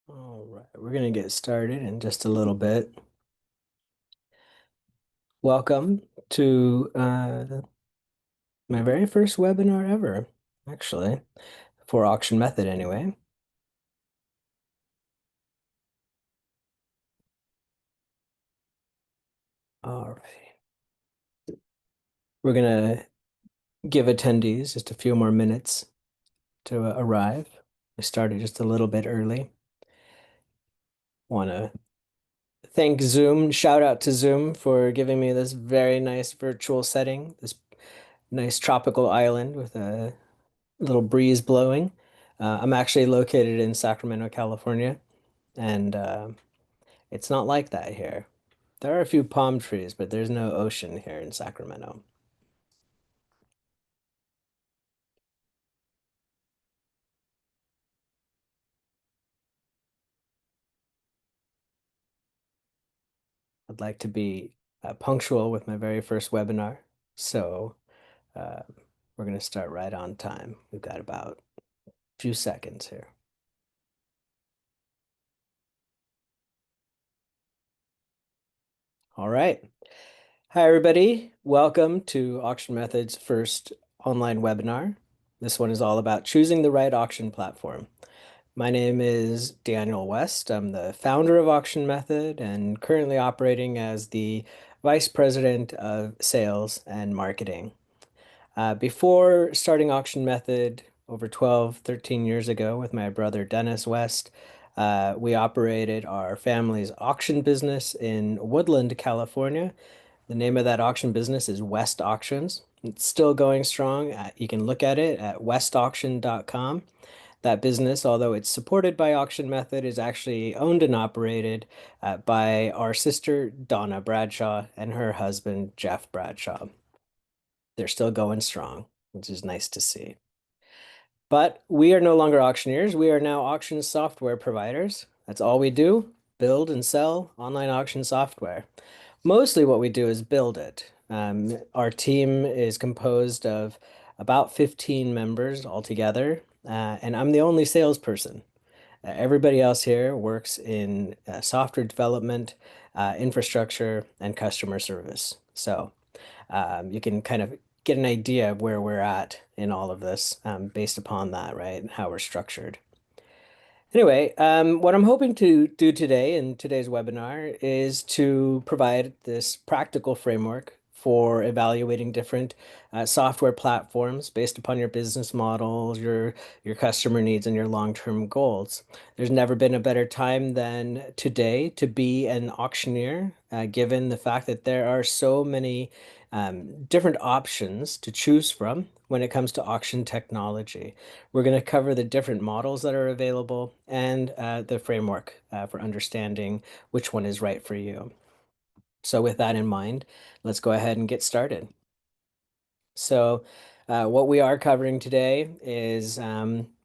All right, we're going to get started in just a little bit. Welcome to my very first webinar ever, actually, for AuctionMethod anyway. All right, we're going to give attendees just a few more minutes to arrive. I started just a little bit early. Want to thank Zoom, shout out to Zoom for giving me this very nice virtual setting, this nice tropical island with a little breeze blowing. I'm actually located in Sacramento, California, and it's not like that here. There are a few palm trees, but there's no ocean here in Sacramento. I'd like to be punctual with my very first webinar, so uh, we're going to start right on time. We've got about a few seconds here. All right. Hi, everybody. Welcome to Auction Method's first online webinar. This one is all about choosing the right auction platform. My name is Daniel West. I'm the founder of AuctionMethod and currently operating as the Vice President of Sales and Marketing. Before starting AuctionMethod over 12, 13 years ago with my brother Dennis West, we operated our family's auction business in Woodland, California. The name of that auction business is West Auctions. It's still going strong. You can look at it at westauction.com. That business, although it's supported by AuctionMethod, is actually owned and operated by our sister Donna Bradshaw and her husband Jeff Bradshaw. They're still going strong, which is nice to see. But we are no longer auctioneers. We are now auction software providers. That's all we do, build and sell online auction software. Mostly what we do is build it. Our team is composed of about 15 members altogether, and I'm the only salesperson. Everybody else here works in software development, infrastructure, and customer service. So you can kind of get an idea of where we're at in all of this based upon that, right? And how we're structured. Anyway, what I'm hoping to do today in today's webinar is to provide this practical framework for evaluating different software platforms based upon your business models, your customer needs, and your long-term goals. There's never been a better time than today to be an auctioneer, given the fact that there are so many different options to choose from when it comes to auction technology. We're going to cover the different models that are available and the framework for understanding which one is right for you. So with that in mind, let's go ahead and get started. So what we are covering today is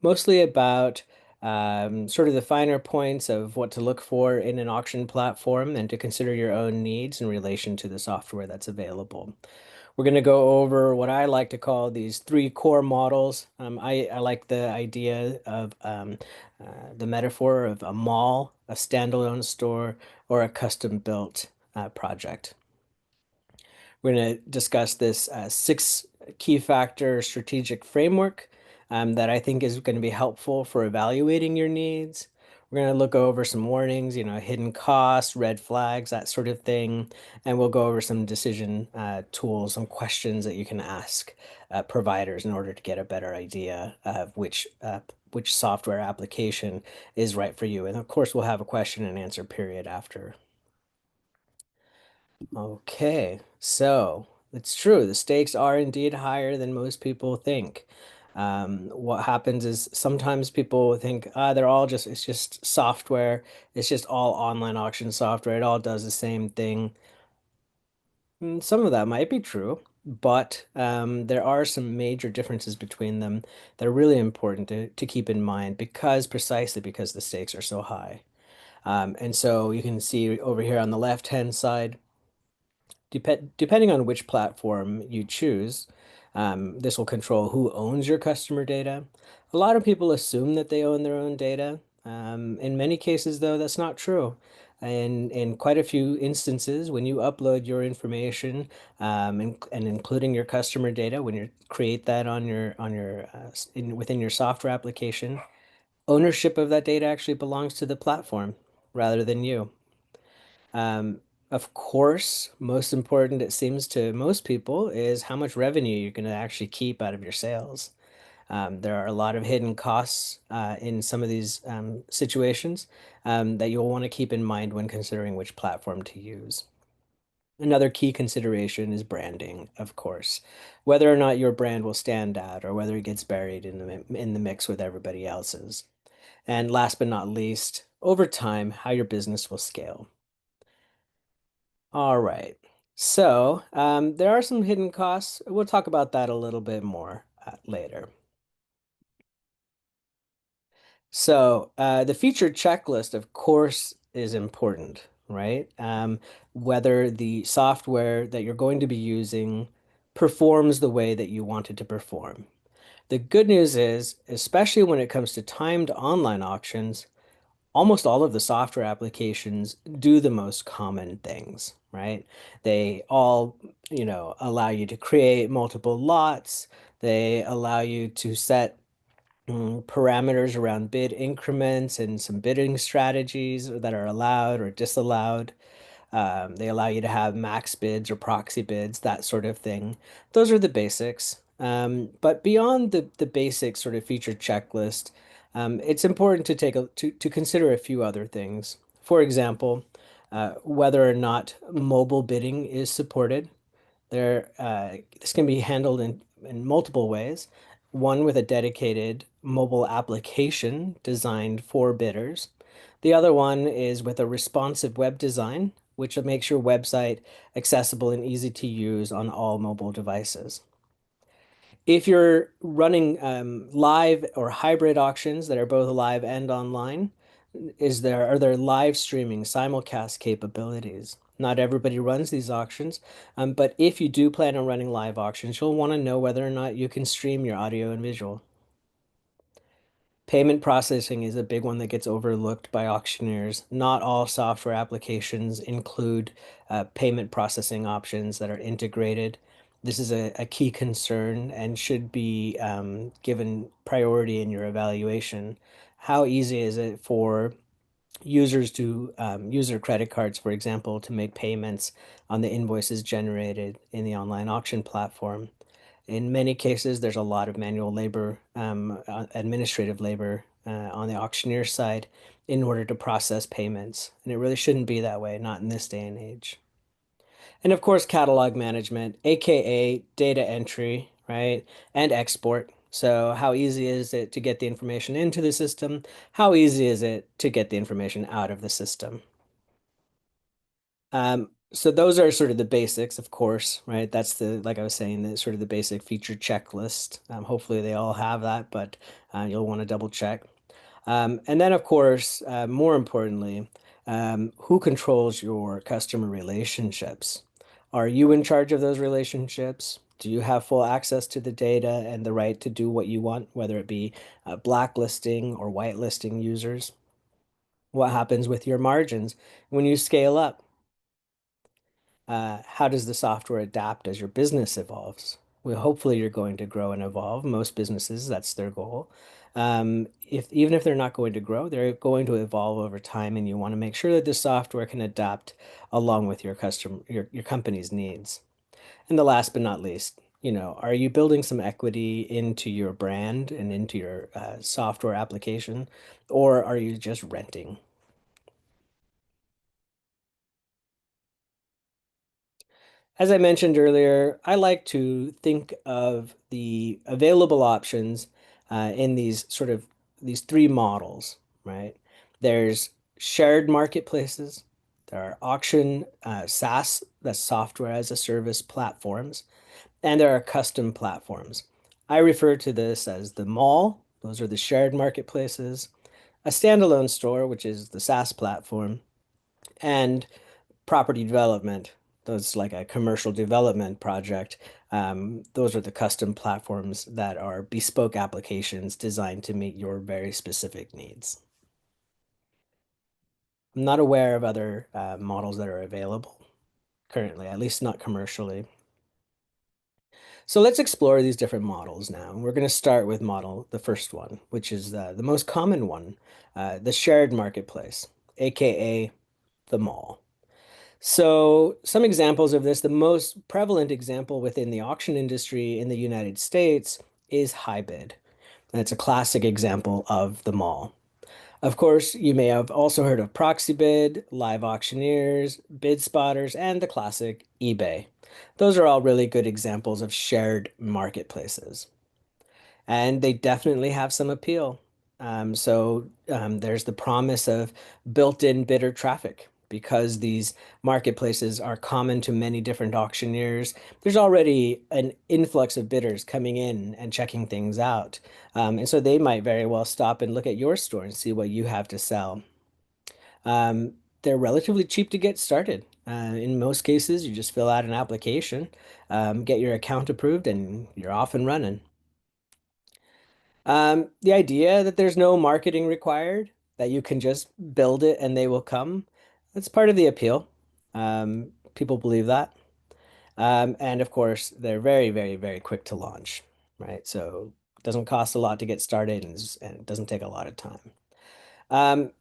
mostly about sort of the finer points of what to look for in an auction platform and to consider your own needs in relation to the software that's available. We're going to go over what I like to call these three core models. I like the idea of the metaphor of a mall, a standalone store, or a custom-built project. We're going to discuss this six key factor strategic framework that I think is going to be helpful for evaluating your needs. We're going to look over some warnings, hidden costs, red flags, that sort of thing. And we'll go over some decision tools, some questions that you can ask providers in order to get a better idea of which software application is right for you. And of course, we'll have a question and answer period after. Okay, so it's true. The stakes are indeed higher than most people think. What happens is sometimes people think, it's just software. It's just all online auction software. It all does the same thing. Some of that might be true, but there are some major differences between them that are really important to keep in mind precisely because the stakes are so high. And so you can see over here on the left-hand side, depending on which platform you choose, this will control who owns your customer data. A lot of people assume that they own their own data, In many cases, though, that's not true. In quite a few instances, when you upload your information, and including your customer data, when you create that on within your software application, ownership of that data actually belongs to the platform rather than you. Um, of course, most important, it seems to most people, is how much revenue you're going to actually keep out of your sales. There are a lot of hidden costs in some of these situations that you'll want to keep in mind when considering which platform to use. Another key consideration is branding, of course. Whether or not your brand will stand out or whether it gets buried in the mix with everybody else's. And last but not least, over time, how your business will scale. All right. So, there are some hidden costs. We'll talk about that a little bit more later. So, the feature checklist, of course, is important, right? Whether the software that you're going to be using performs the way that you want it to perform. The good news is, especially when it comes to timed online auctions, almost all of the software applications do the most common things, right? They all, allow you to create multiple lots. They allow you to set parameters around bid increments and some bidding strategies that are allowed or disallowed. They allow you to have max bids or proxy bids, that sort of thing. Those are the basics. But beyond the basic sort of feature checklist, it's important to to consider a few other things. For example, whether or not mobile bidding is supported. This can be handled in multiple ways. One with a dedicated mobile application designed for bidders. The other one is with a responsive web design, which makes your website accessible and easy to use on all mobile devices. If you're running live or hybrid auctions that are both live and online, are there live streaming simulcast capabilities? Not everybody runs these auctions, but if you do plan on running live auctions, you'll want to know whether or not you can stream your audio and visual. Payment processing is a big one that gets overlooked by auctioneers. Not all software applications include payment processing options that are integrated. This is a key concern and should be given priority in your evaluation. How easy is it for users to use their credit cards, for example, to make payments on the invoices generated in the online auction platform? In many cases, there's a lot of manual labor, administrative labor on the auctioneer side in order to process payments. And it really shouldn't be that way, not in this day and age. And of course, catalog management, aka data entry, right? And export. So, how easy is it to get the information into the system? How easy is it to get the information out of the system? So those are sort of the basics, of course, right? That's like I was saying, the sort of the basic feature checklist. Hopefully they all have that, but you'll want to double check. And then, of course, more importantly, who controls your customer relationships? Are you in charge of those relationships? Do you have full access to the data and the right to do what you want, whether it be blacklisting or whitelisting users? What happens with your margins when you scale up? How does the software adapt as your business evolves? Well, hopefully you're going to grow and evolve. Most businesses, that's their goal. If even if they're not going to grow, they're going to evolve over time, and you want to make sure that the software can adapt along with your company's needs. And the last but not least, are you building some equity into your brand and into your software application, or are you just renting? As I mentioned earlier, I like to think of the available options in these three models, right? There's shared marketplaces, there are auction SaaS, that's software as a service platforms, and there are custom platforms. I refer to this as the mall, those are the shared marketplaces, a standalone store, which is the SaaS platform, and property development. Those like a commercial development project. Those are the custom platforms that are bespoke applications designed to meet your very specific needs. I'm not aware of other models that are available currently, at least not commercially. So let's explore these different models now. We're going to start with the first one, which is the most common one, the shared marketplace, aka the mall. So some examples of this, the most prevalent example within the auction industry in the United States is HiBid. That's a classic example of the mall. Of course, you may have also heard of Proxibid, Liveauctioneers, Bid Spotters, and the classic eBay. Those are all really good examples of shared marketplaces, and they definitely have some appeal. There's the promise of built-in bidder traffic because these marketplaces are common to many different auctioneers. There's already an influx of bidders coming in and checking things out. And so they might very well stop and look at your store and see what you have to sell. Um, they're relatively cheap to get started. In most cases, you just fill out an application, get your account approved, and you're off and running. The idea that there's no marketing required, that you can just build it and they will come, that's part of the appeal. People believe that. And of course, they're very, very, very quick to launch, right? So it doesn't cost a lot to get started and it doesn't take a lot of time. Um,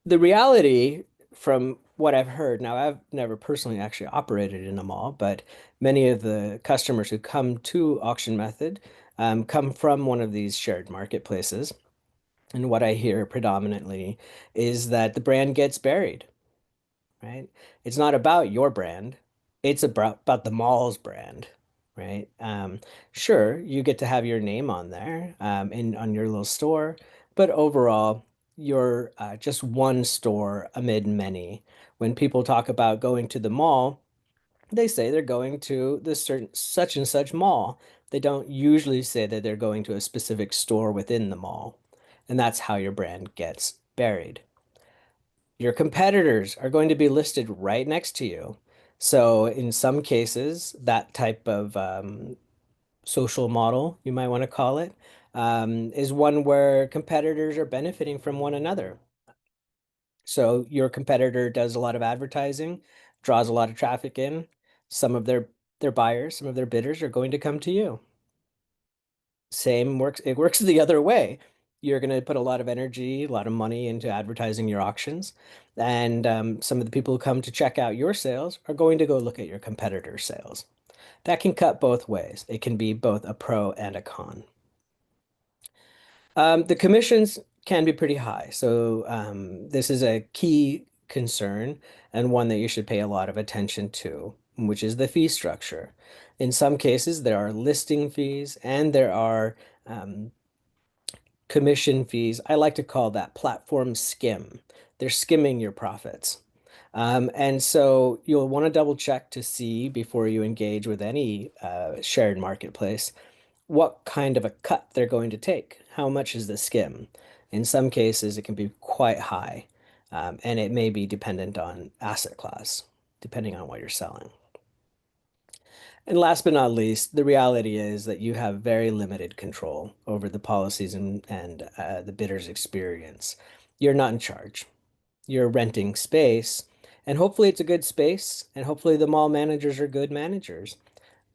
the reality from what I've heard, now I've never personally actually operated in a mall, but many of the customers who come to AuctionMethod come from one of these shared marketplaces. And what I hear predominantly is that the brand gets buried, right? It's not about your brand, it's about the mall's brand, right? Sure, you get to have your name on there on your little store, but overall, you're just one store amid many. When people talk about going to the mall, they say they're going to the certain such and such mall. They don't usually say that they're going to a specific store within the mall. And that's how your brand gets buried. Your competitors are going to be listed right next to you. So in some cases, that type of social model, you might want to call it, is one where competitors are benefiting from one another. So your competitor does a lot of advertising, draws a lot of traffic in. Some of their buyers, some of their bidders are going to come to you. Same works, it works the other way. You're going to put a lot of energy, a lot of money into advertising your auctions. And some of the people who come to check out your sales are going to go look at your competitor's sales. That can cut both ways. It can be both a pro and a con. The commissions can be pretty high. So this is a key concern and one that you should pay a lot of attention to, which is the fee structure. In some cases, there are listing fees and there are commission fees. I like to call that platform skim. They're skimming your profits. And so you'll want to double check to see before you engage with any shared marketplace what kind of a cut they're going to take. How much is the skim? In some cases, it can be quite high, and it may be dependent on asset class, depending on what you're selling. And last but not least, the reality is that you have very limited control over the policies and the bidder's experience. You're not in charge. You're renting space, and hopefully it's a good space, and hopefully the mall managers are good managers,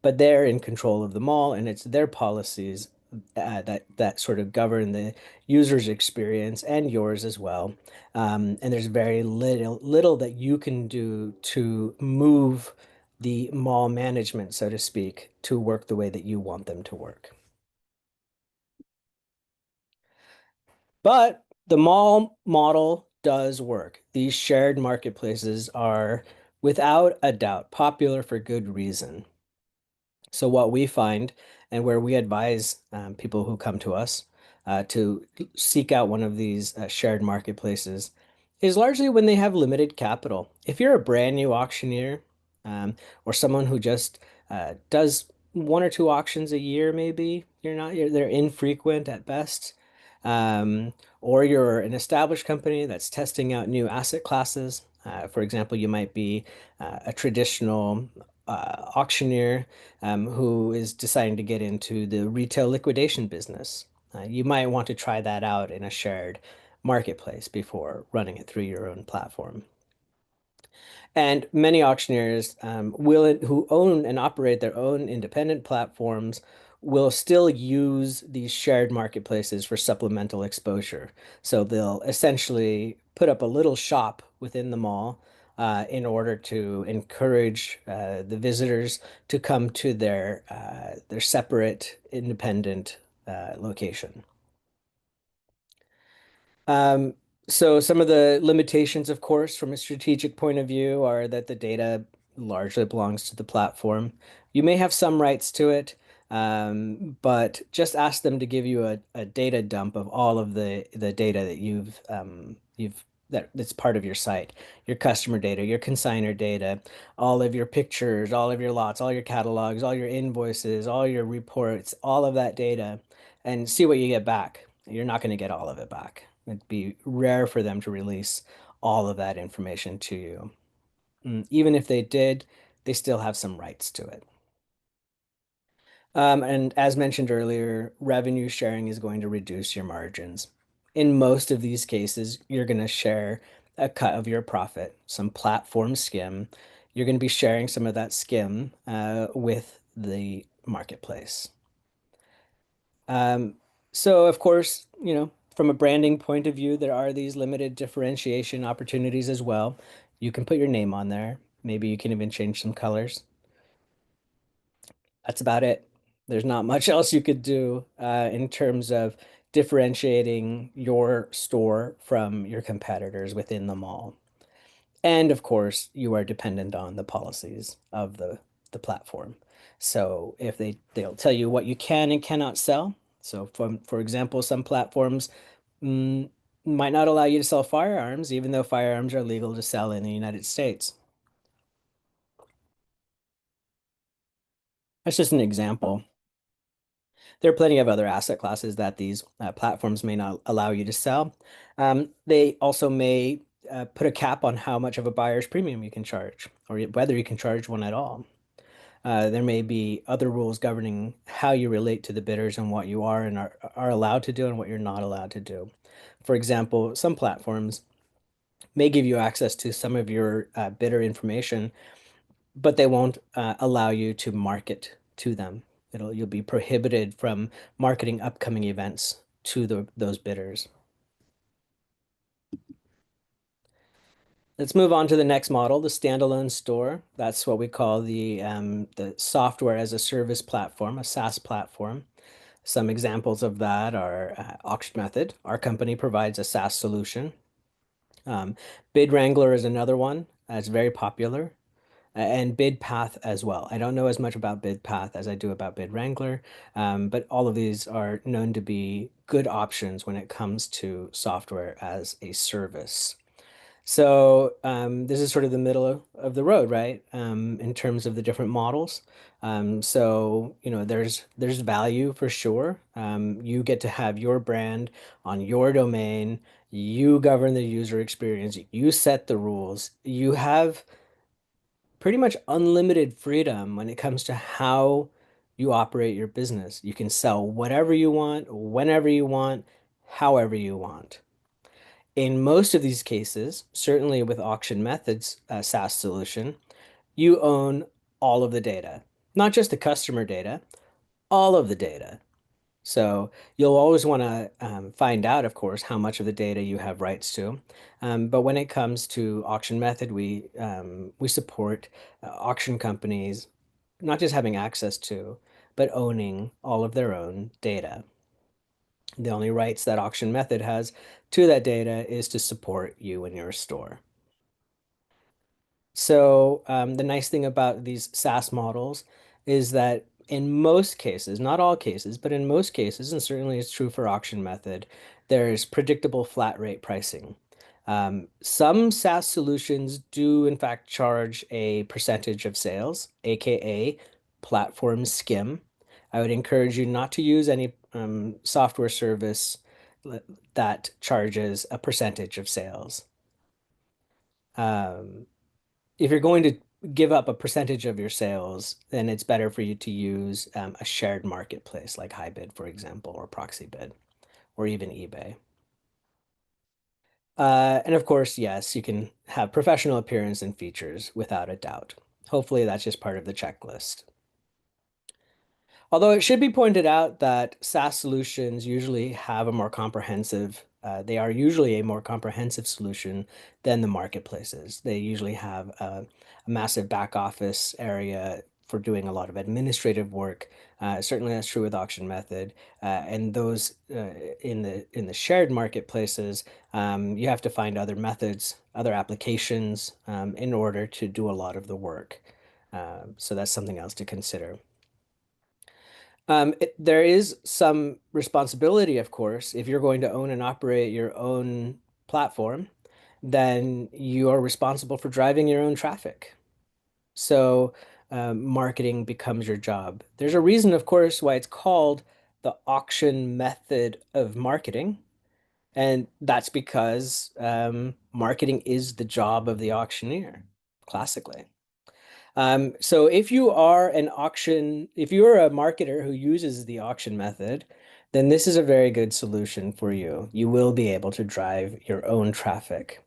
but they're in control of the mall, and it's their policies that sort of govern the user's experience and yours as well. And there's very little that you can do to move the mall management, so to speak, to work the way that you want them to work. But the mall model does work. These shared marketplaces are, without a doubt, popular for good reason. So what we find and where we advise people who come to us to seek out one of these shared marketplaces is largely when they have limited capital. If you're a brand new auctioneer or someone who just does one or two auctions a year, maybe they're infrequent at best. Or you're an established company that's testing out new asset classes. For example, you might be a traditional auctioneer who is deciding to get into the retail liquidation business. You might want to try that out in a shared marketplace before running it through your own platform. And many auctioneers who own and operate their own independent platforms will still use these shared marketplaces for supplemental exposure. So they'll essentially put up a little shop within the mall in order to encourage the visitors to come to their separate independent location. Um, so some of the limitations, of course, from a strategic point of view are that the data largely belongs to the platform. You may have some rights to it, but just ask them to give you a data dump of all of the data that that's part of your site, your customer data, your consignor data, all of your pictures, all of your lots, all your catalogs, all your invoices, all your reports, all of that data, and see what you get back. You're not going to get all of it back. It'd be rare for them to release all of that information to you. Even if they did, they still have some rights to it. And as mentioned earlier, revenue sharing is going to reduce your margins. In most of these cases, you're going to share a cut of your profit, some platform skim. You're going to be sharing some of that skim with the marketplace. Um, so of course, from a branding point of view, there are these limited differentiation opportunities as well. You can put your name on there. Maybe you can even change some colors. That's about it. There's not much else you could do in terms of differentiating your store from your competitors within the mall. And of course, you are dependent on the policies of the platform. So if they'll tell you what you can and cannot sell. So for example, some platforms mm, might not allow you to sell firearms, even though firearms are legal to sell in the United States. That's just an example. There are plenty of other asset classes that these platforms may not allow you to sell. They also may put a cap on how much of a buyer's premium you can charge, or whether you can charge one at all. There may be other rules governing how you relate to the bidders and what you are and are allowed to do and what you're not allowed to do. For example, some platforms may give you access to some of your bidder information, but they won't allow you to market to them. You'll be prohibited from marketing upcoming events to those bidders. Let's move on to the next model, the standalone store. That's what we call the software as a service platform, a SaaS platform. Some examples of that are AuctionMethod. Our company provides a SaaS solution. Bid Wrangler is another one that's very popular, and BidPath as well. I don't know as much about BidPath as I do about Bid Wrangler, but all of these are known to be good options when it comes to software as a service. So this is sort of the middle of the road, right? In terms of the different models. So there's value for sure. You get to have your brand on your domain. You govern the user experience. You set the rules. You have pretty much unlimited freedom when it comes to how you operate your business. You can sell whatever you want, whenever you want, however you want. In most of these cases, certainly with AuctionMethod's SaaS solution, you own all of the data, not just the customer data, all of the data. So you'll always want to find out, of course, how much of the data you have rights to. But when it comes to AuctionMethod, we support auction companies not just having access to, but owning all of their own data. The only rights that AuctionMethod has to that data is to support you and your store. So the nice thing about these SaaS models is that in most cases, not all cases, but in most cases, and certainly it's true for AuctionMethod, there's predictable flat rate pricing. Some SaaS solutions do in fact charge a percentage of sales, aka platform skim. I would encourage you not to use any software service that charges a percentage of sales. Um, if you're going to give up a percentage of your sales, then it's better for you to use a shared marketplace like HiBid, for example, or Proxibid, or even eBay. And of course, yes, you can have professional appearance and features without a doubt. Hopefully, that's just part of the checklist. Although it should be pointed out that SaaS solutions usually have a more comprehensive, they are usually a more comprehensive solution than the marketplaces. They usually have a massive back office area for doing a lot of administrative work. Certainly that's true with AuctionMethod. And those in the shared marketplaces, you have to find other methods, other applications in order to do a lot of the work. So that's something else to consider. There is some responsibility, of course. If you're going to own and operate your own platform, then you are responsible for driving your own traffic. So, marketing becomes your job. There's a reason, of course, why it's called the auction method of marketing. And that's because marketing is the job of the auctioneer, classically. So if you're a marketer who uses the auction method, then this is a very good solution for you. You will be able to drive your own traffic.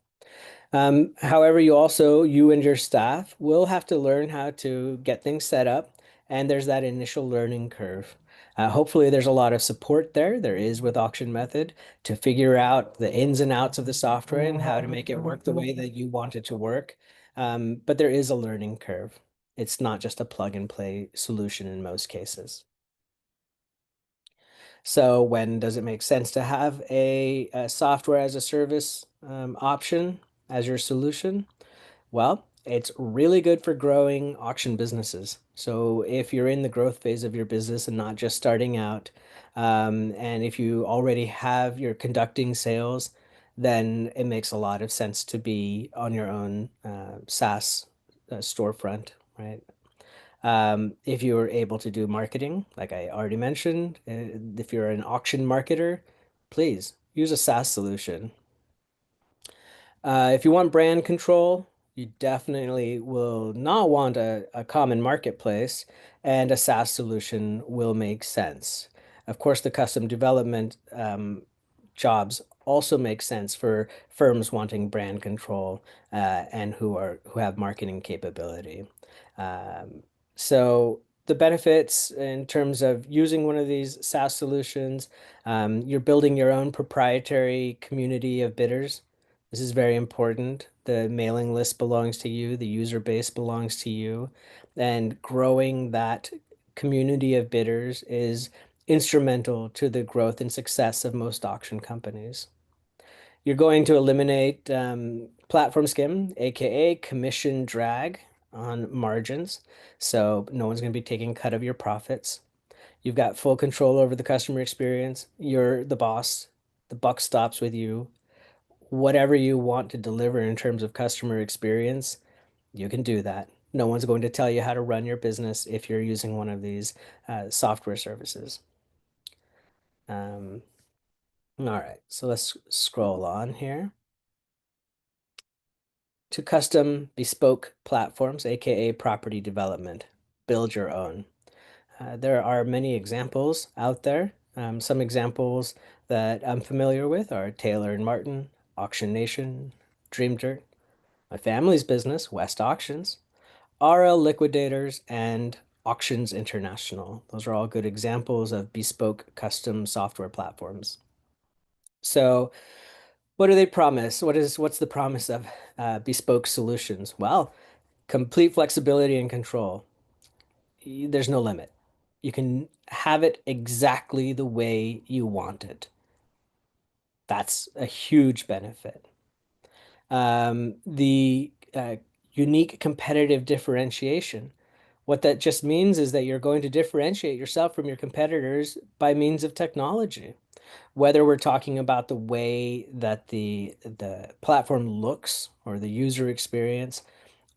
However, you and your staff will have to learn how to get things set up, and there's that initial learning curve. Hopefully, there's a lot of support there. There is with Auction Method to figure out the ins and outs of the software and how to make it work the way that you want it to work. But there is a learning curve. It's not just a plug and play solution in most cases. So when does it make sense to have a software as a service option as your solution? Well, it's really good for growing auction businesses. So if you're in the growth phase of your business and not just starting out, and if you already have your conducting sales, then it makes a lot of sense to be on your own SaaS storefront, right? If you're able to do marketing, like I already mentioned, if you're an auction marketer, please use a SaaS solution. If you want brand control, you definitely will not want a common marketplace, and a SaaS solution will make sense. Of course, the custom development jobs also make sense for firms wanting brand control and who have marketing capability. Um, so the benefits in terms of using one of these SaaS solutions, you're building your own proprietary community of bidders. This is very important. The mailing list belongs to you, the user base belongs to you, and growing that community of bidders is instrumental to the growth and success of most auction companies. You're going to eliminate platform skim, aka commission drag on margins. So no one's going to be taking a cut of your profits. You've got full control over the customer experience. You're the boss. The buck stops with you. Whatever you want to deliver in terms of customer experience, you can do that. No one's going to tell you how to run your business if you're using one of these software services. Um, all right, so let's scroll on here to custom bespoke platforms, aka property development. Build your own. There are many examples out there. Some examples that I'm familiar with are Taylor and Martin, Auction Nation, Dream Dirt, my family's business, West Auctions, RL Liquidators, and Auctions International. Those are all good examples of bespoke custom software platforms. So, what do they promise? What's the promise of bespoke solutions? Well, complete flexibility and control. There's no limit. You can have it exactly the way you want it. That's a huge benefit. The unique competitive differentiation. What that just means is that you're going to differentiate yourself from your competitors by means of technology. Whether we're talking about the way that the platform looks or the user experience,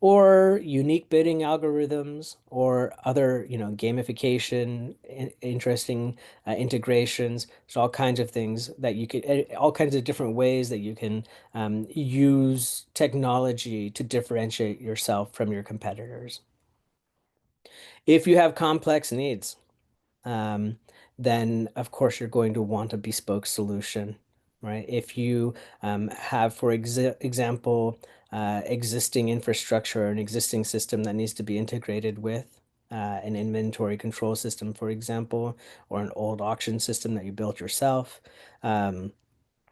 or unique bidding algorithms, or other, gamification, interesting integrations. There's all kinds of things that you could, all kinds of different ways that you can use technology to differentiate yourself from your competitors. If you have complex needs, um, then of course you're going to want a bespoke solution, right? If you have, for example, existing infrastructure or an existing system that needs to be integrated with an inventory control system, for example, or an old auction system that you built yourself. Um,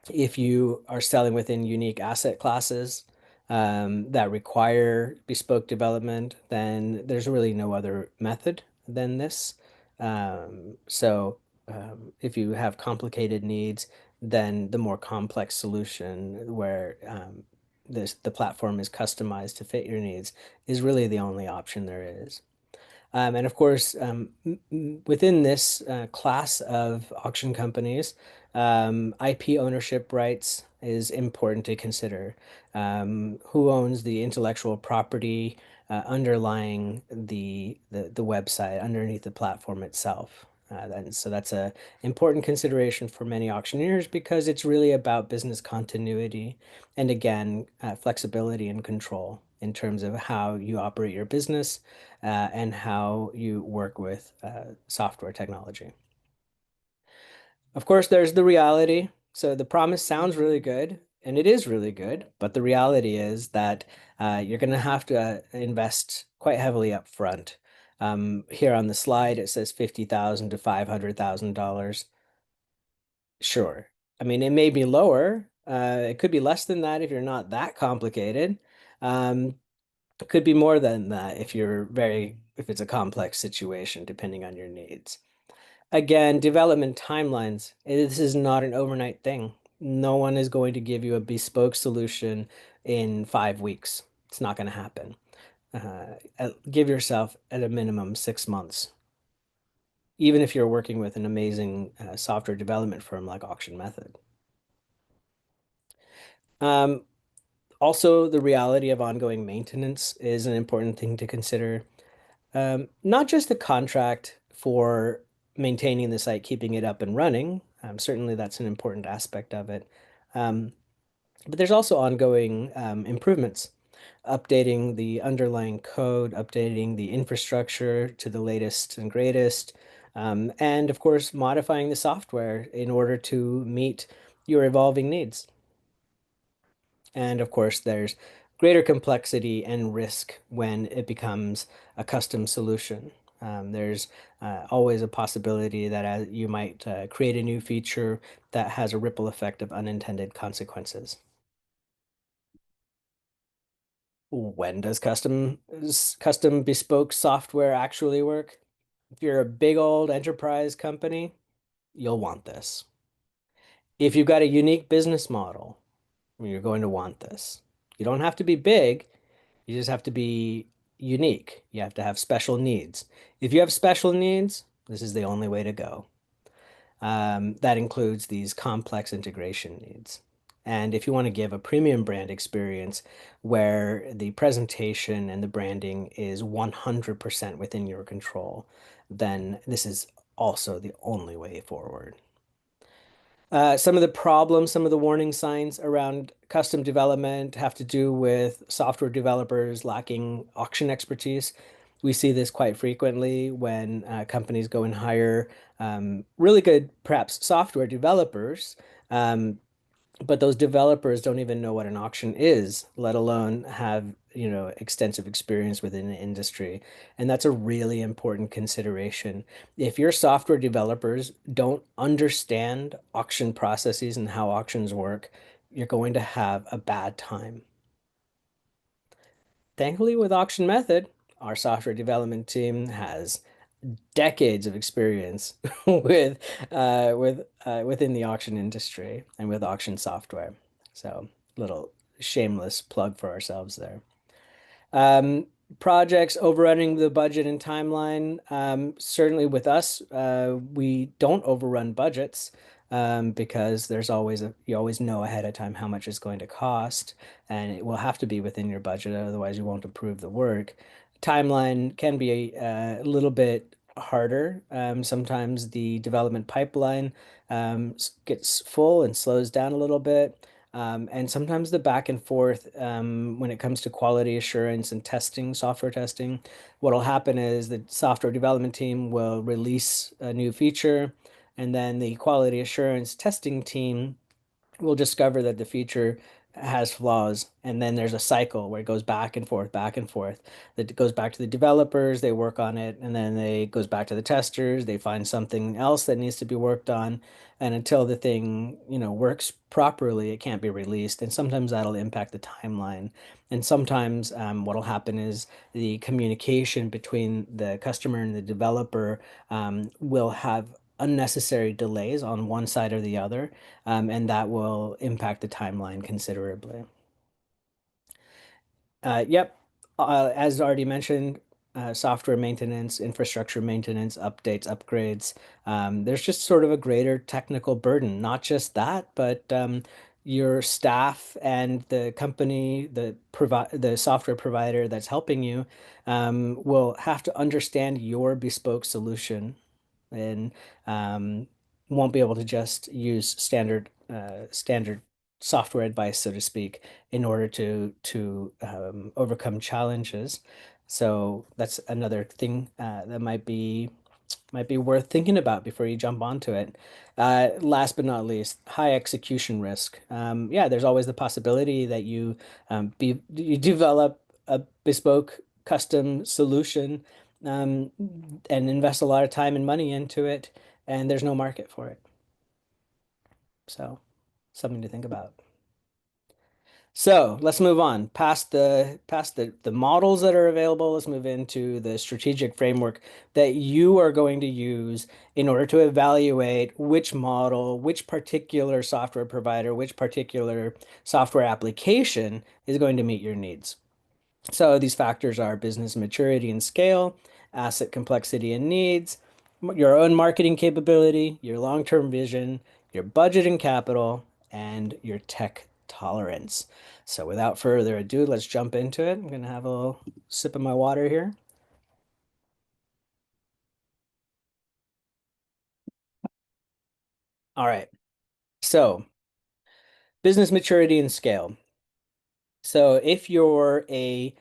if you are selling within unique asset classes that require bespoke development, then there's really no other method than this. If you have complicated needs, then the more complex solution where the platform is customized to fit your needs is really the only option there is. And of course, within this class of auction companies, IP ownership rights is important to consider. Who owns the intellectual property underlying the website, underneath the platform itself? So that's a important consideration for many auctioneers because it's really about business continuity and again, flexibility and control in terms of how you operate your business and how you work with software technology. Of course, there's the reality. So the promise sounds really good, and it is really good, but the reality is that you're going to have to invest quite heavily up front. Here on the slide, it says $50,000 to $500,000. Sure. I mean, it may be lower. It could be less than that if you're not that complicated. Um, it could be more than that if it's a complex situation, depending on your needs. Again, development timelines. This is not an overnight thing. No one is going to give you a bespoke solution in 5 weeks. It's not going to happen. Give yourself at a minimum 6 months, even if you're working with an amazing software development firm like AuctionMethod. Um, Also, the reality of ongoing maintenance is an important thing to consider. Not just the contract for maintaining the site, keeping it up and running. Certainly, that's an important aspect of it. Um, but there's also ongoing improvements, updating the underlying code, updating the infrastructure to the latest and greatest, and of course, modifying the software in order to meet your evolving needs. And of course, there's greater complexity and risk when it becomes a custom solution. There's always a possibility that you might create a new feature that has a ripple effect of unintended consequences. When does custom bespoke software actually work? If you're a big old enterprise company, you'll want this. If you've got a unique business model, you're going to want this. You don't have to be big, you just have to be unique. You have to have special needs. If you have special needs, this is the only way to go. That includes these complex integration needs. And if you want to give a premium brand experience where the presentation and the branding is 100% within your control, then this is also the only way forward. Some of the problems, some of the warning signs around custom development have to do with software developers lacking auction expertise. We see this quite frequently when companies go and hire really good, perhaps software developers, but those developers don't even know what an auction is, let alone have, extensive experience within the industry. And that's a really important consideration. If your software developers don't understand auction processes and how auctions work, you're going to have a bad time. Thankfully, with AuctionMethod, our software development team has decades of experience within the auction industry and with auction software. So, little shameless plug for ourselves there. Um, Projects overrunning the budget and timeline. Certainly with us, we don't overrun budgets because you always know ahead of time how much it's going to cost, and it will have to be within your budget, otherwise you won't approve the work. Timeline can be a little bit harder. Sometimes the development pipeline gets full and slows down a little bit. And sometimes the back and forth when it comes to quality assurance and testing, software testing, what will happen is the software development team will release a new feature, and then the quality assurance testing team we'll discover that the feature has flaws, and then there's a cycle where it goes back and forth, back and forth. That it goes back to the developers, they work on it, and then it goes back to the testers, they find something else that needs to be worked on, and until the thing, works properly, it can't be released. And sometimes that'll impact the timeline. And sometimes what'll happen is the communication between the customer and the developer will have unnecessary delays on one side or the other, and that will impact the timeline considerably. Yep. As already mentioned, software maintenance, infrastructure maintenance, updates, upgrades. There's just sort of a greater technical burden. Not just that, but your staff and the company, the software provider that's helping you, will have to understand your bespoke solution and won't be able to just use standard software advice, so to speak, in order to overcome challenges. So that's another thing that might be worth thinking about before you jump onto it. Last but not least, high execution risk. Yeah, there's always the possibility that you develop a bespoke custom solution um, and invest a lot of time and money into it, and there's no market for it. So, something to think about. So let's move on past the models that are available. Let's move into the strategic framework that you are going to use in order to evaluate which model, which particular software provider, which particular software application is going to meet your needs. So these factors are business maturity and scale, asset complexity and needs, your own marketing capability, your long-term vision, your budget and capital, and your tech tolerance. So without further ado, let's jump into it. I'm gonna have a little sip of my water here. All right. So business maturity and scale. So if you're a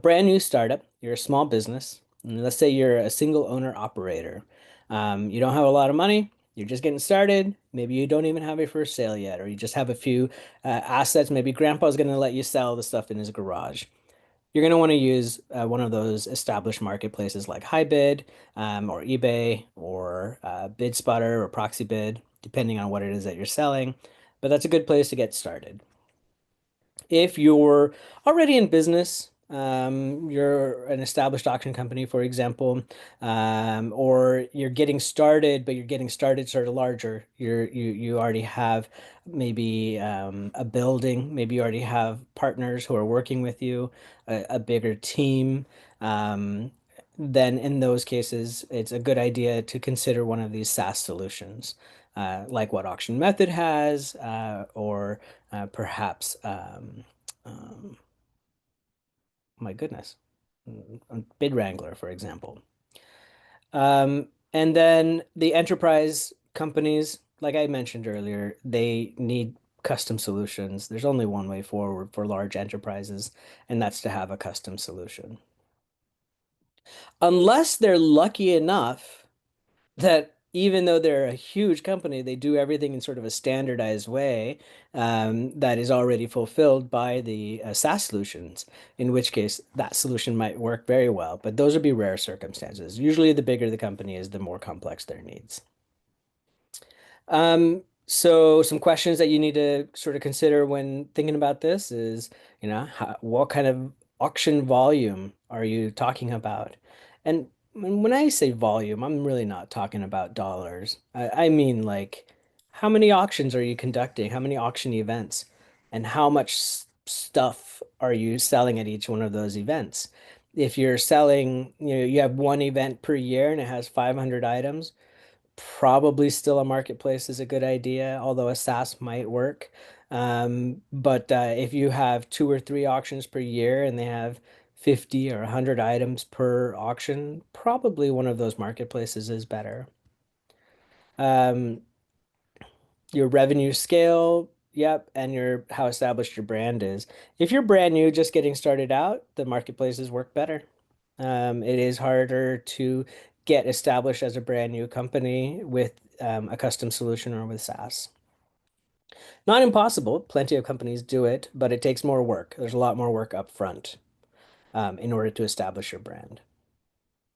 brand new startup, you're a small business, and let's say you're a single owner operator. You don't have a lot of money, you're just getting started. Maybe you don't even have a first sale yet, or you just have a few assets. Maybe grandpa's going to let you sell the stuff in his garage. You're going to want to use one of those established marketplaces like HiBid, or eBay, or BidSpotter, or Proxibid, depending on what it is that you're selling. But that's a good place to get started. If you're already in business, you're an established auction company, for example, or you're getting started, but you're getting started sort of larger. You already have maybe a building, maybe you already have partners who are working with you, a bigger team. Um, then in those cases, it's a good idea to consider one of these SaaS solutions, like what AuctionMethod has, or perhaps, um, my goodness, Bid Wrangler, for example. And then the enterprise companies, like I mentioned earlier, they need custom solutions. There's only one way forward for large enterprises, and that's to have a custom solution. Unless they're lucky enough that even though they're a huge company, they do everything in sort of a standardized way that is already fulfilled by the SaaS solutions, in which case that solution might work very well. But those would be rare circumstances. Usually, the bigger the company is, the more complex their needs. So some questions that you need to sort of consider when thinking about this is, what kind of auction volume are you talking about? And when I say volume, I'm really not talking about dollars. I mean, like, how many auctions are you conducting? How many auction events? And how much stuff are you selling at each one of those events? If you're selling, you have one event per year and it has 500 items, probably still a marketplace is a good idea, although a SaaS might work. But if you have two or three auctions per year and they have 50 or 100 items per auction, probably one of those marketplaces is better. Um, your revenue scale, yep, and your how established your brand is. If you're brand new, just getting started out, the marketplaces work better. It is harder to get established as a brand new company with a custom solution or with SaaS. Not impossible. Plenty of companies do it, but it takes more work. There's a lot more work up front in order to establish your brand.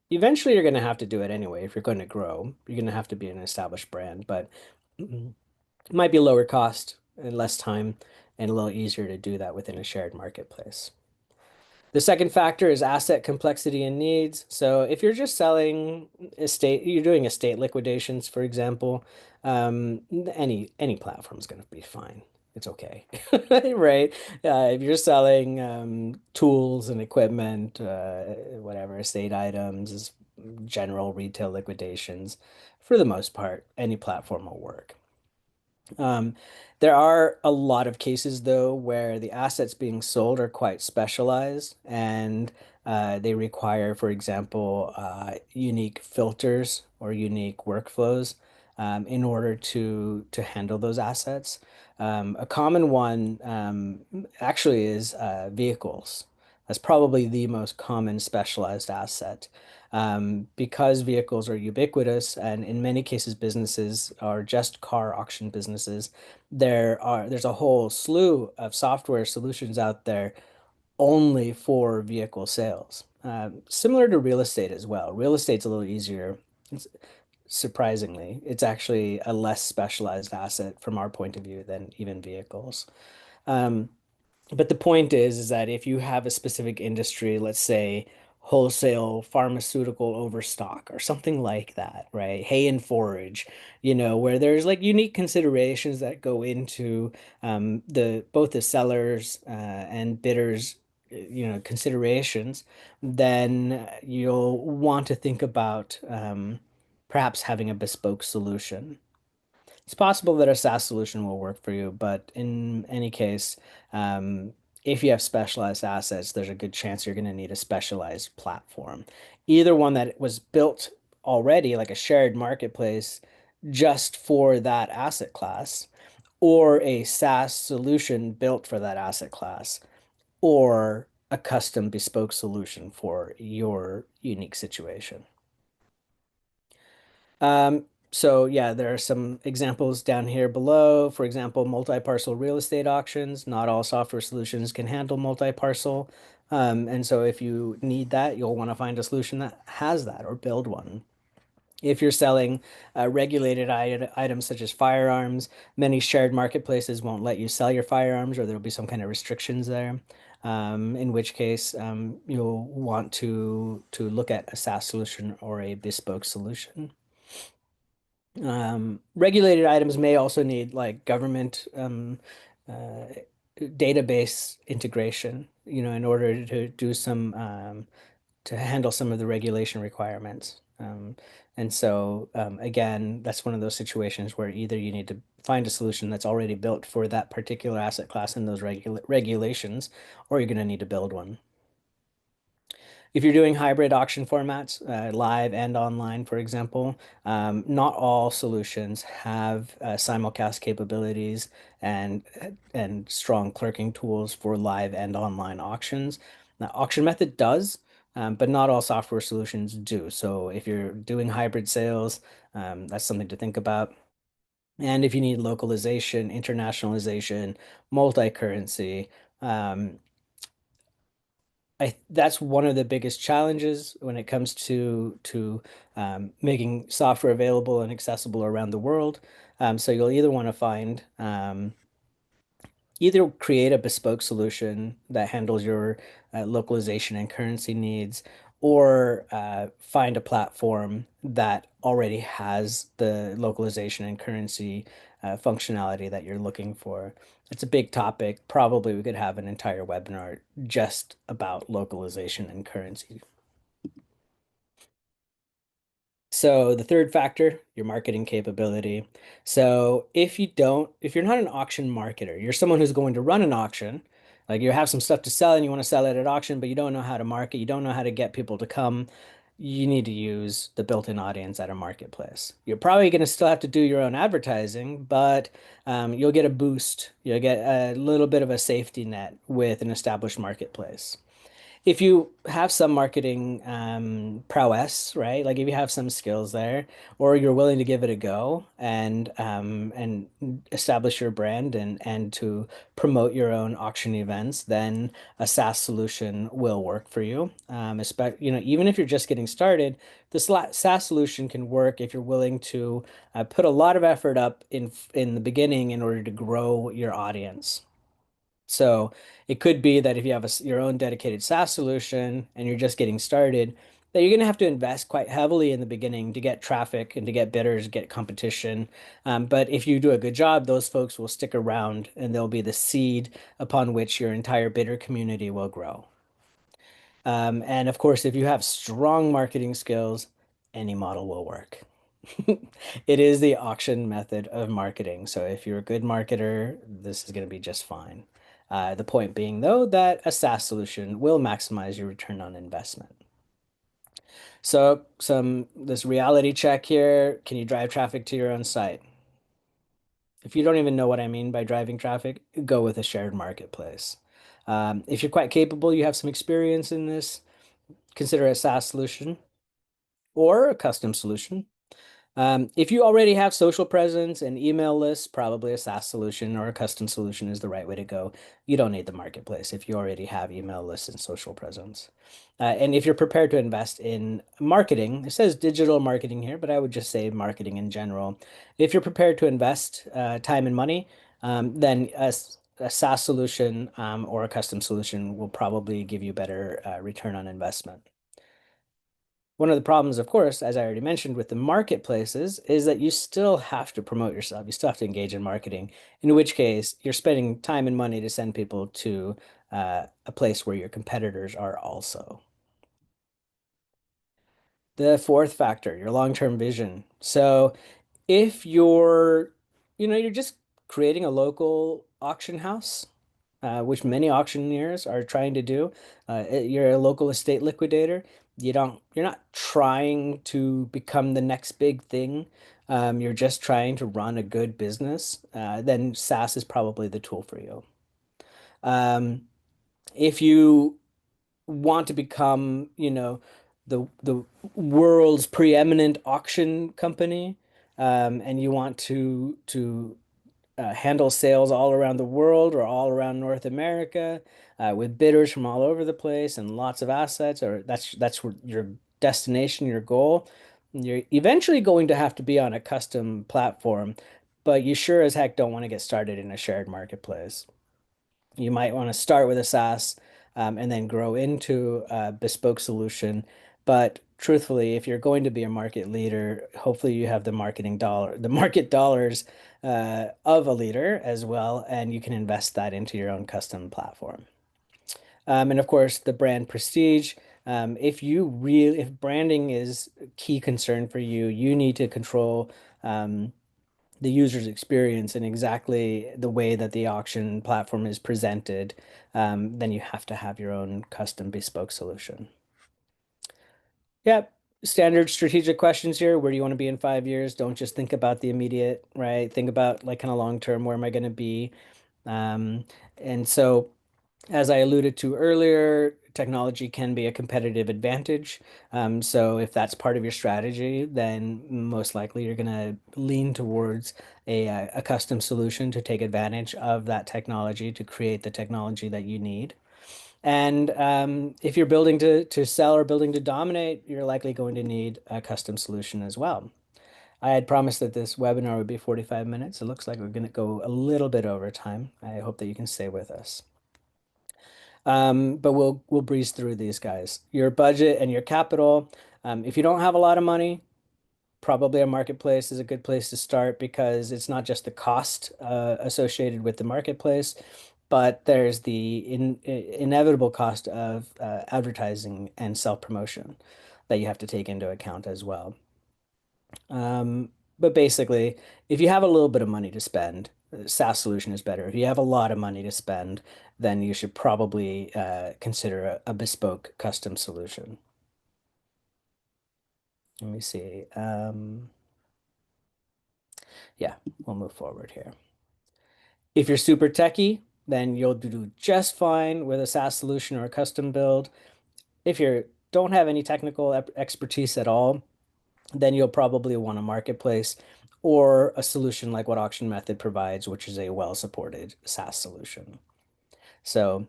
Eventually, you're going to have to do it anyway. If you're going to grow, you're going to have to be an established brand, but it might be lower cost and less time and a little easier to do that within a shared marketplace. The second factor is asset complexity and needs. So if you're just selling estate, you're doing estate liquidations, for example, any platform is going to be fine. It's okay, right? If you're selling tools and equipment, whatever, estate items, general retail liquidations, for the most part, any platform will work. Um, there are a lot of cases, though, where the assets being sold are quite specialized and they require, for example, unique filters or unique workflows in order to handle those assets. A common one actually is vehicles. That's probably the most common specialized asset because vehicles are ubiquitous and in many cases businesses are just car auction businesses, there's a whole slew of software solutions out there only for vehicle sales. Similar to real estate as well. Real estate's a little easier. It's, surprisingly, it's actually a less specialized asset from our point of view than even vehicles. Um, but the point is that if you have a specific industry, let's say wholesale pharmaceutical overstock or something like that, right? Hay and forage, where there's like unique considerations that go into the both the sellers and bidders, considerations, then you'll want to think about perhaps having a bespoke solution. It's possible that a SaaS solution will work for you, but in any case, um, if you have specialized assets, there's a good chance you're going to need a specialized platform. Either one that was built already, like a shared marketplace, just for that asset class, or a SaaS solution built for that asset class, or a custom bespoke solution for your unique situation. So yeah, there are some examples down here below. For example, multi-parcel real estate auctions. Not all software solutions can handle multi-parcel. And so if you need that, you'll want to find a solution that has that or build one. If you're selling regulated items such as firearms, many shared marketplaces won't let you sell your firearms or there'll be some kind of restrictions there. In which case, you'll want to look at a SaaS solution or a bespoke solution. Regulated items may also need like government uh, database integration, in order to do some to handle some of the regulation requirements. And so again, that's one of those situations where either you need to find a solution that's already built for that particular asset class and those regulations, or you're going to need to build one. If you're doing hybrid auction formats, live and online, for example, not all solutions have simulcast capabilities and strong clerking tools for live and online auctions. Now, AuctionMethod does, but not all software solutions do. So if you're doing hybrid sales, that's something to think about. And if you need localization, internationalization, multi-currency, um, that's one of the biggest challenges when it comes to making software available and accessible around the world. So you'll either want to find either create a bespoke solution that handles your localization and currency needs, or find a platform that already has the localization and currency functionality that you're looking for. It's a big topic. Probably we could have an entire webinar just about localization and currency. So the third factor, your marketing capability. So if you're not an auction marketer, you're someone who's going to run an auction, like you have some stuff to sell and you want to sell it at auction, but you don't know how to market, you don't know how to get people to come, you need to use the built-in audience at a marketplace. You're probably going to still have to do your own advertising, but you'll get a boost. You'll get a little bit of a safety net with an established marketplace. if you have some marketing prowess, right? Like if you have some skills there, or you're willing to give it a go and establish your brand and to promote your own auction events, then a SaaS solution will work for you. Even if you're just getting started, the SaaS solution can work if you're willing to put a lot of effort up in the beginning in order to grow your audience. So it could be that if you have your own dedicated SaaS solution and you're just getting started, that you're going to have to invest quite heavily in the beginning to get traffic and to get bidders, get competition. But if you do a good job, those folks will stick around and they'll be the seed upon which your entire bidder community will grow. And of course, if you have strong marketing skills, any model will work. It is the auction method of marketing. So if you're a good marketer, this is going to be just fine. The point being, though, that a SaaS solution will maximize your return on investment. So this reality check here, can you drive traffic to your own site? If you don't even know what I mean by driving traffic, go with a shared marketplace. If you're quite capable, you have some experience in this, consider a SaaS solution or a custom solution. If you already have social presence and email lists, probably a SaaS solution or a custom solution is the right way to go. You don't need the marketplace if you already have email lists and social presence. And if you're prepared to invest in marketing, it says digital marketing here, but I would just say marketing in general. If you're prepared to invest time and money, then a SaaS solution or a custom solution will probably give you better return on investment. One of the problems, of course, as I already mentioned with the marketplaces, is that you still have to promote yourself. You still have to engage in marketing, in which case you're spending time and money to send people to a place where your competitors are also. The fourth factor, your long-term vision. So if you're just creating a local auction house, which many auctioneers are trying to do. You're a local estate liquidator. You're not trying to become the next big thing. You're just trying to run a good business. Then SaaS is probably the tool for you. Um, if you want to become, the world's preeminent auction company, and you want to handle sales all around the world or all around North America, with bidders from all over the place and lots of assets, or your destination, your goal. You're eventually going to have to be on a custom platform, but you sure as heck don't want to get started in a shared marketplace. You might want to start with a SaaS, and then grow into a bespoke solution. But truthfully, if you're going to be a market leader, hopefully you have the market dollars of a leader as well, and you can invest that into your own custom platform. And of course, the brand prestige. If branding is a key concern for you, you need to control the user's experience in exactly the way that the auction platform is presented. Then you have to have your own custom bespoke solution. Yep. Standard strategic questions here. Where do you want to be in 5 years? Don't just think about the immediate, right? Think about like kind of long term, where am I going to be? Um, and so as I alluded to earlier, technology can be a competitive advantage. So if that's part of your strategy, then most likely you're going to lean towards a custom solution to take advantage of that technology to create the technology that you need. And if you're building to sell or building to dominate, you're likely going to need a custom solution as well. I had promised that this webinar would be 45 minutes. It looks like we're going to go a little bit over time. I hope that you can stay with us. But we'll breeze through these guys. Your budget and your capital. If you don't have a lot of money, probably a marketplace is a good place to start because it's not just the cost associated with the marketplace, but there's the inevitable cost of advertising and self-promotion that you have to take into account as well. Um, but basically, if you have a little bit of money to spend, SaaS solution is better. If you have a lot of money to spend, then you should probably consider a bespoke custom solution. Let me see. Yeah, we'll move forward here. If you're super techie, then you'll do just fine with a SaaS solution or a custom build. If you don't have any technical expertise at all, then you'll probably want a marketplace or a solution like what AuctionMethod provides, which is a well-supported SaaS solution. So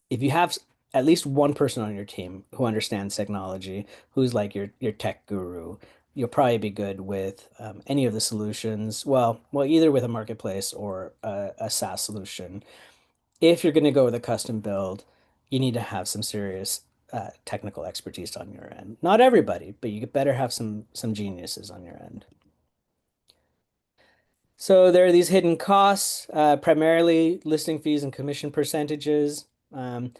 if you have at least one person on your team who understands technology, who's like your tech guru, you'll probably be good with any of the solutions. Well, either with a marketplace or a SaaS solution. If you're going to go with a custom build, you need to have some serious technical expertise on your end. Not everybody, but you better have some geniuses on your end. So there are these hidden costs, primarily listing fees and commission percentages. Um,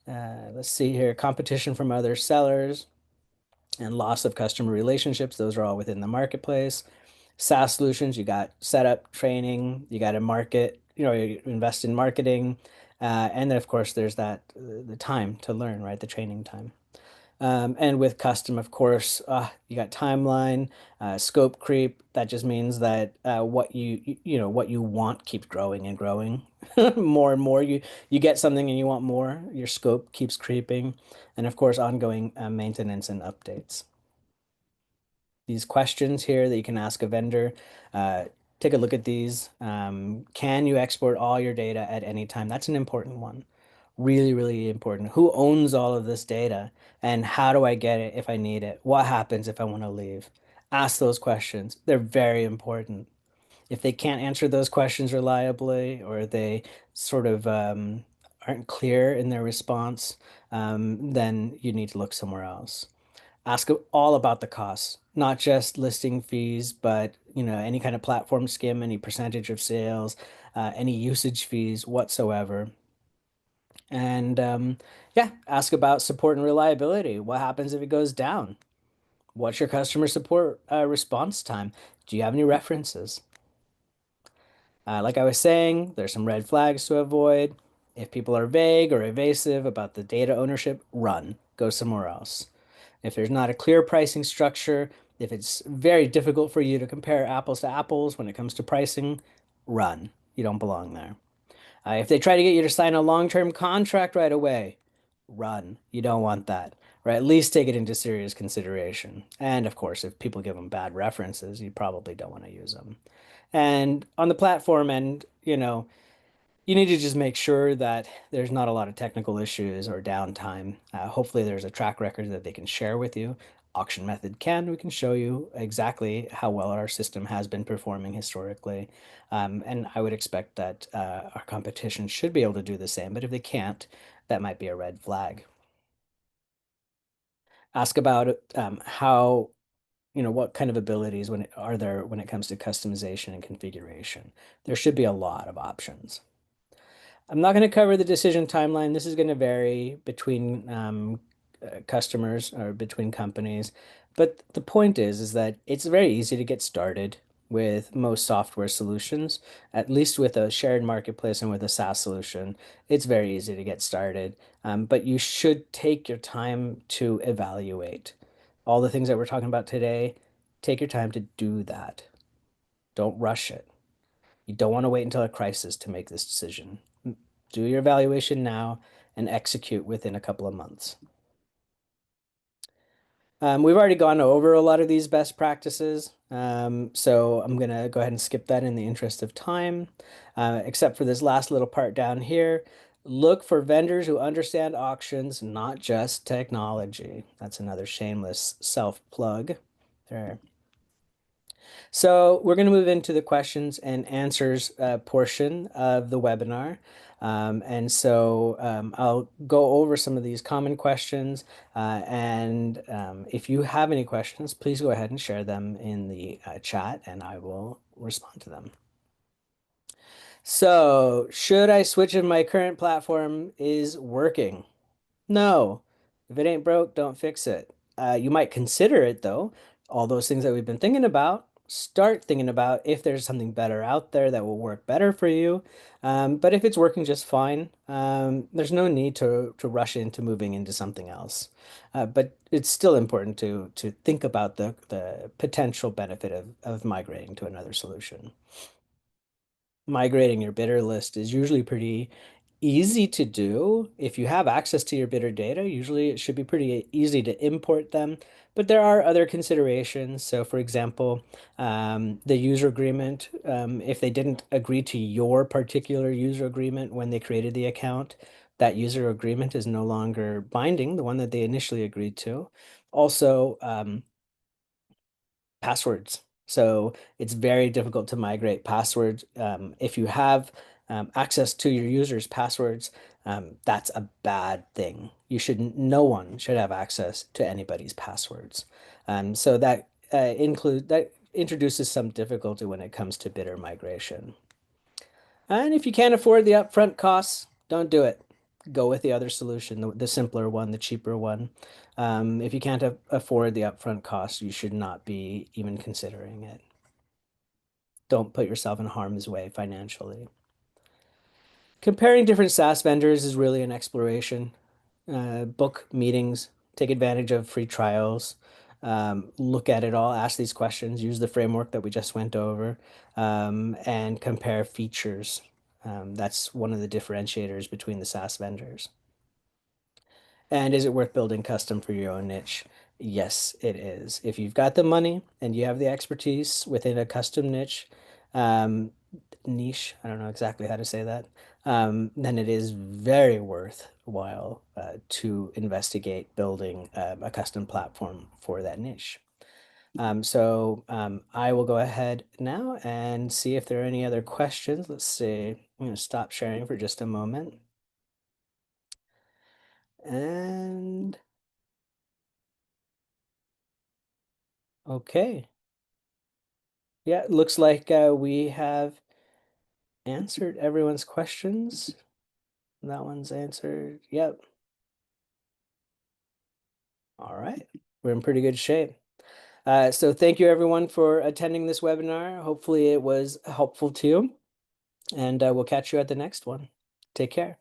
let's see here, competition from other sellers and loss of customer relationships. Those are all within the marketplace. SaaS solutions, you got setup, training, you got to market, you invest in marketing. And then, of course, there's the time to learn, right? The training time. And with custom, of course, you got timeline, scope creep. That just means that what you want keeps growing and growing. More and more, you get something and you want more. Your scope keeps creeping, and of course, ongoing maintenance and updates. These questions here that you can ask a vendor. Uh, Take a look at these. Can you export all your data at any time? That's an important one. Really, really important. Who owns all of this data? And how do I get it if I need it? What happens if I want to leave? Ask those questions. They're very important. If they can't answer those questions reliably or they sort of aren't clear in their response, then you need to look somewhere else. Ask all about the costs, not just listing fees, but any kind of platform skim, any percentage of sales, any usage fees whatsoever. And yeah, ask about support and reliability. What happens if it goes down? What's your customer support response time? Do you have any references? Like I was saying, there's some red flags to avoid. If people are vague or evasive about the data ownership, run, go somewhere else. If there's not a clear pricing structure, if it's very difficult for you to compare apples to apples when it comes to pricing, run. You don't belong there. If they try to get you to sign a long-term contract right away, run. You don't want that. Or at least take it into serious consideration. And of course, if people give them bad references, you probably don't want to use them. And on the platform end, you need to just make sure that there's not a lot of technical issues or downtime. Hopefully, there's a track record that they can share with you. AuctionMethod can. We can show you exactly how well our system has been performing historically. And I would expect that our competition should be able to do the same. But if they can't, that might be a red flag. Ask about how, what kind of abilities are there when it comes to customization and configuration. There should be a lot of options. I'm not going to cover the decision timeline. This is going to vary between customers or between companies. But the point is that it's very easy to get started with most software solutions, at least with a shared marketplace and with a SaaS solution. It's very easy to get started. But you should take your time to evaluate all the things that we're talking about today. Take your time to do that. Don't rush it. You don't want to wait until a crisis to make this decision. Do your evaluation now and execute within a couple of months. We've already gone over a lot of these best practices, so I'm going to go ahead and skip that in the interest of time, except for this last little part down here. Look for vendors who understand auctions, not just technology. That's another shameless self-plug there. So we're going to move into the questions and answers portion of the webinar. I'll go over some of these common questions. If you have any questions, please go ahead and share them in the chat and I will respond to them. So, should I switch if my current platform is working? No. If it ain't broke, don't fix it. You might consider it though. All those things that we've been thinking about, start thinking about if there's something better out there that will work better for you. But if it's working just fine, there's no need to rush into moving into something else. But it's still important to think about the potential benefit of migrating to another solution. migrating your bidder list is usually pretty easy to do. If you have access to your bidder data, usually it should be pretty easy to import them. But there are other considerations. So, for example, the user agreement, if they didn't agree to your particular user agreement when they created the account, that user agreement is no longer binding, the one that they initially agreed to. Also, passwords. So it's very difficult to migrate passwords. If you have access to your users' passwords, that's a bad thing. No one should have access to anybody's passwords. So that introduces some difficulty when it comes to bidder migration. And if you can't afford the upfront costs, don't do it. Go with the other solution, the simpler one, the cheaper one. If you can't afford the upfront costs, you should not be even considering it. Don't put yourself in harm's way financially. Comparing different SaaS vendors is really an exploration. Book meetings, take advantage of free trials, look at it all, ask these questions, use the framework that we just went over, and compare features. That's one of the differentiators between the SaaS vendors. And is it worth building custom for your own niche? Yes, it is. If you've got the money and you have the expertise within a custom um, niche, I don't know exactly how to say that, then it is very worthwhile to investigate building a custom platform for that niche. I will go ahead now and see if there are any other questions. Let's see. I'm going to stop sharing for just a moment. And okay. Yeah, it looks like we have answered everyone's questions. That one's answered. Yep. All right. We're in pretty good shape. So thank you everyone for attending this webinar. Hopefully it was helpful to you, and we'll catch you at the next one. Take care.